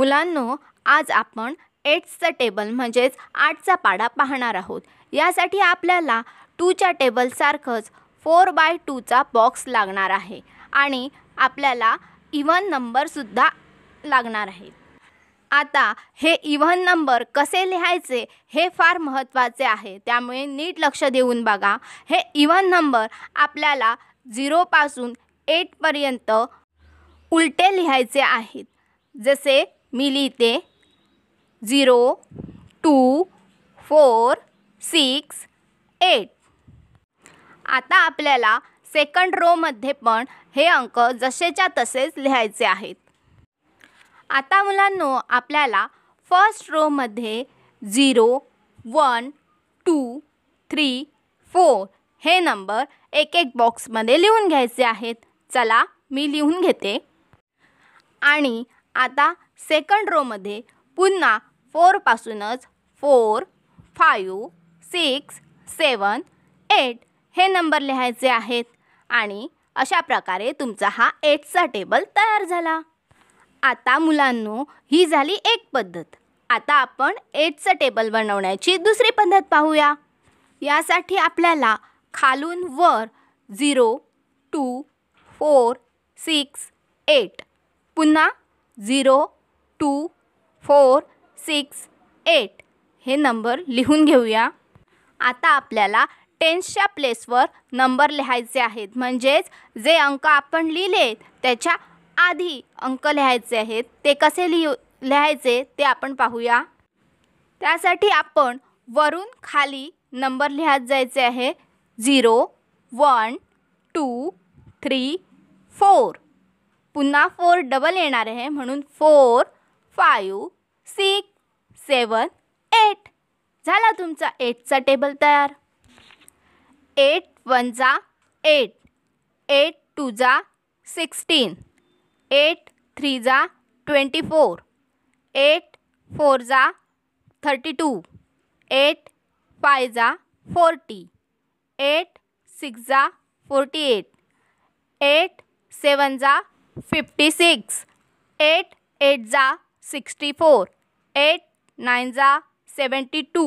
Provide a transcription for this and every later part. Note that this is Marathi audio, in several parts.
मुलांनो, आज आपण 8चं टेबल म्हणजेच 8चा पाढा पाहणार आहोत। यासाठी आपल्याला 2च्या टेबल सारखंच 4x2चा बॉक्स लागणार आहे आणि आपल्याला इव्हन नंबर सुद्धा लागणार आहे। आता हे इव्हन नंबर कसे लिहायचे हे फार महत्त्वाचे आहे, त्यामुळे नीट लक्ष देऊन बघा। हे इव्हन नंबर आपल्याला 0 पासून 8 पर्यंत उलटे लिहायचे आहेत। जसे मी लिहिते 0 2 4 6 8। आता आपल्याला सेकंड रो मध्ये पण हे अंक जसेच्या तसेच लिहायचे आहेत। आता मुलांनो, आपल्याला फर्स्ट रो मध्ये 0 1 2 3 4 हे नंबर एक एक बॉक्स मध्ये लिहून घ्यायचे आहेत। चला मी लिहून घेते। आणि आता सेकंड रो मध्ये पुन्हा 4 पासूनच 4 5 6 7 8 हे नंबर लिहायचे आहेत आणि अशा प्रकारे तुमचा हा 8चा टेबल तयार झाला। आता मुलांनो, ही झाली एक पद्धत। आता आपण 8चं टेबल बनवण्याची दुसरी पद्धत पाहूया। यासाठी आपल्याला खालून वर 0 2 4 6 8 पुन्हा 0 2 4 6 8 हे नंबर लिहून घेऊया। आता आपल्याला टेन्सच्या प्लेसवर नंबर लिहायचे आहेत, म्हणजेच जे अंक आपण लिहिले त्याच्या आधी अंक लिहायचे आहेत। ते कसे लिहायचे ते आपण पाहूया। त्यासाठी आपण वरून खाली नंबर लिहत जायचे आहे। 0 1 2 3 4 पुन्हा 4 डबल येणार आहे, म्हणून 4 5 6 7 8 झाला तुमचा 8चा टेबल तयार। 8 1 जा 8 8 2 जा 16 8 3 जा 24 8 4 जा 32 8 5 जा 40 8 6 जा 48 8 7 जा 56 8 8 जा 64 8 9 जा 72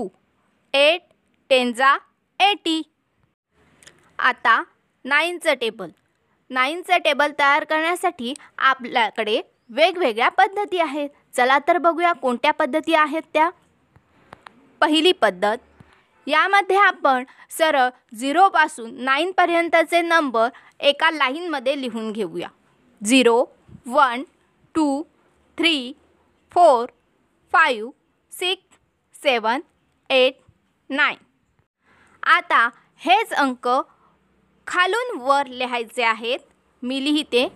8 10 जा 80। आता 9चं टेबल तयार करण्यासाठी आपल्याकडे वेगवेगळ्या पद्धती आहेत। चला तर बघूया कोणत्या पद्धती आहेत त्या। पहिली पद्धत, यामध्ये आपण सरळ 0 पासून 9 पर्यंतचे नंबर एका लाईनमध्ये लिहून घेऊया। 0 1 2 3 4 5 6 7 8 9। आता हेच अंक खालून वर लिहायचे आहेत। मी लिहिते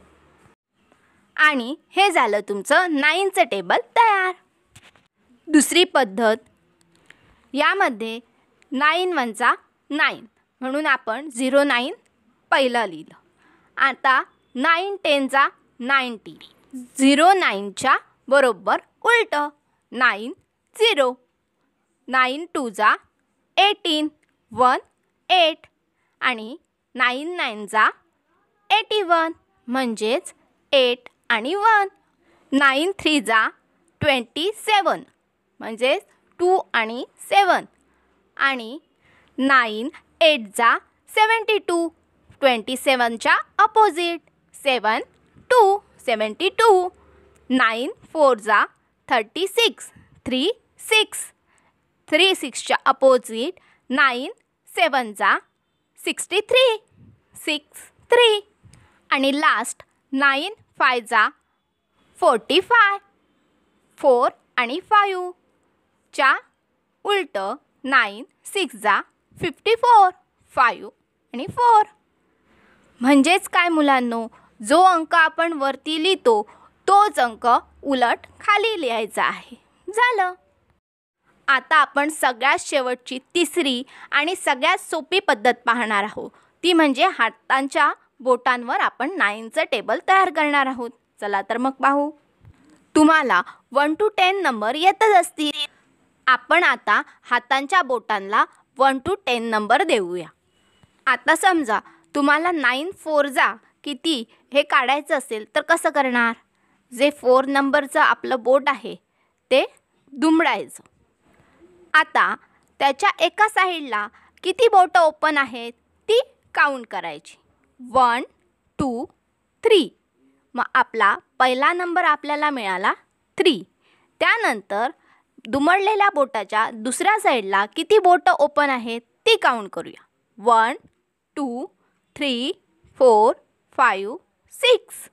आणि हे झालं तुमचं 9चं टेबल तयार। दुसरी पद्धत, यामध्ये 9 1 जा 9 म्हणून आपण 0 9 पहिलं लिहिलं। आता 9 10 जा 90 0 9च्या बरोबर उलटं 9 0 9 2 जा 18 1 8 आणि 9 9 जा 81 म्हणजेच 8 आणि 1 9 3 जा 27 म्हणजेच 2 आणि 7 आणि 9 8 जा 72 27च्या अपोजिट 7 2 72 9 4 जा 36 3 6 3 6च्या अपोजिट 9 7 जा 63 6 3 आणि लास्ट 9 5 जा 45 4 आणि 5 च्या उलटं 9 6 जा 54 5 आणि 4। म्हणजेच काय मुलांनो, जो अंक आपण वरती लिहितो तोच अंक उलट खाली लिहायचा आहे। झालं। आता आपण सगळ्यात शेवटची तिसरी आणि सगळ्यात सोपी पद्धत पाहणार आहोत, ती म्हणजे हातांच्या बोटांवर आपण 9चं टेबल तयार करणार आहोत। चला तर मग पाहू। तुम्हाला 1 to 10 नंबर येतच असतील। आपण आता हातांच्या बोटांना 1 to 10 नंबर देऊया। आता समजा तुम्हाला 9 4 जा किती हे काढायचं असेल तर कसं करणार? जे 4 नंबरचं आपलं बोट आहे ते दुमडायचं. आता त्याच्या एका साईडला किती बोटं ओपन आहेत ती काउंट करायची. 1 2 3. मग आपला पहिला नंबर आपल्याला मिळाला 3. त्यानंतर दुमडलेल्या बोटाच्या दुसऱ्या साईडला किती बोटं ओपन आहेत ती काउंट करूया. 1 2 3 4 5 6.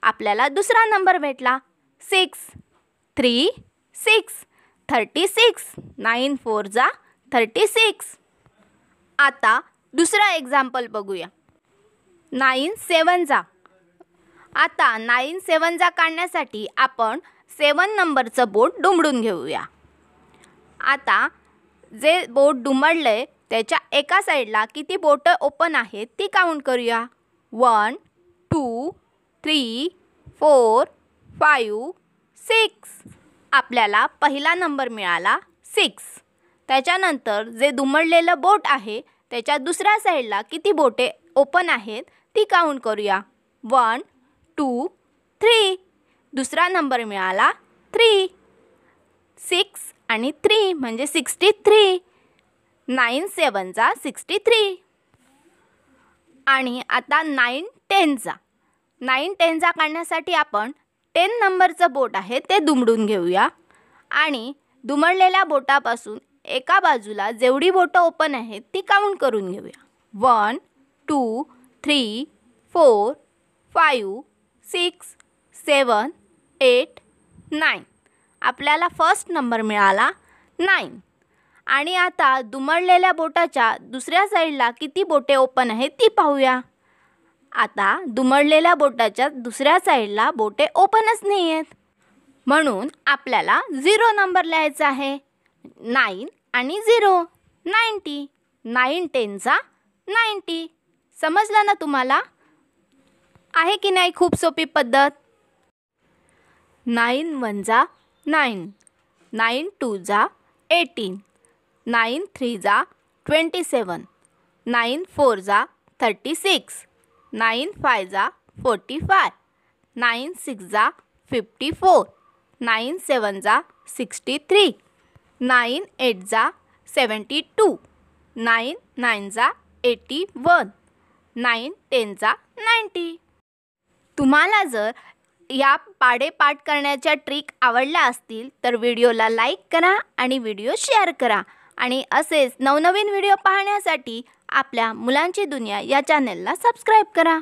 आपल्याला दुसरा नंबर भेटला 6. 3 6 36. 9 4 जा 36. आता दुसरा एक्झाम्पल बघूया. 9 7 जा. आता 9 7 जा काढण्यासाठी आपण 7 नंबरचं बोट दुमडून घेऊया. आता जे बोट दुमडले त्याच्या एका साईडला किती बोटं ओपन आहेत ती काउंट करूया. 1 2 3 4 5 6. आपल्याला पहिला नंबर मिळाला 6. त्याच्यानंतर जे दुमडलेलं बोट आहे त्याच्या दुसऱ्या साईडला किती बोटे ओपन आहेत ती काउंट करूया. 1 2 3. दुसरा नंबर मिळाला 3. 6 आणि 3 म्हणजे 63. 9 7 जा 63. आणि आता 9 10 जा. 9 10 जा काढण्यासाठी आपण 10 नंबरचं बोट आहे ते दुमडून घेऊया आणि दुमडलेल्या बोटापासून एका बाजूला जेवढी बोटं ओपन आहेत ती काउंट करून घेऊया. 1 2 3 4 5 6 7 8 9. आपल्याला फर्स्ट नंबर मिळाला 9. आणि आता दुमडलेल्या बोटाच्या दुसऱ्या साईडला किती बोटे ओपन आहेत ती पाहूया. आता दुमडलेल्या बोटाच्या दुसऱ्या साईडला बोटे ओपनच नाही आहेत, म्हणून आपल्याला 0 नंबर लिहायचा आहे. 9 आणि 0 90. 9 10 जा 90. समजलं ना तुम्हाला? आहे की नाही खूप सोपी पद्धत? 9 1 जा 9. 9 2 जा 18. 9 3 जा 27. 9 4 जा 36. 9 5 जा 45. 9 6 जा 54. 9 7 जा 63. 9 8 जा 72. 9 9 जा 81. 9 10 जा 90. तुम्हाला जर या पाढे-पाठ करण्याच्या ट्रिक आवडल्या असतील तर व्हिडिओला लाईक करा आणि व्हिडिओ शेअर करा. आणि असेच नवनवीन व्हिडिओ पाहण्यासाठी आपल्या मुलांची दुनिया या चॅनलला सबस्क्राईब करा.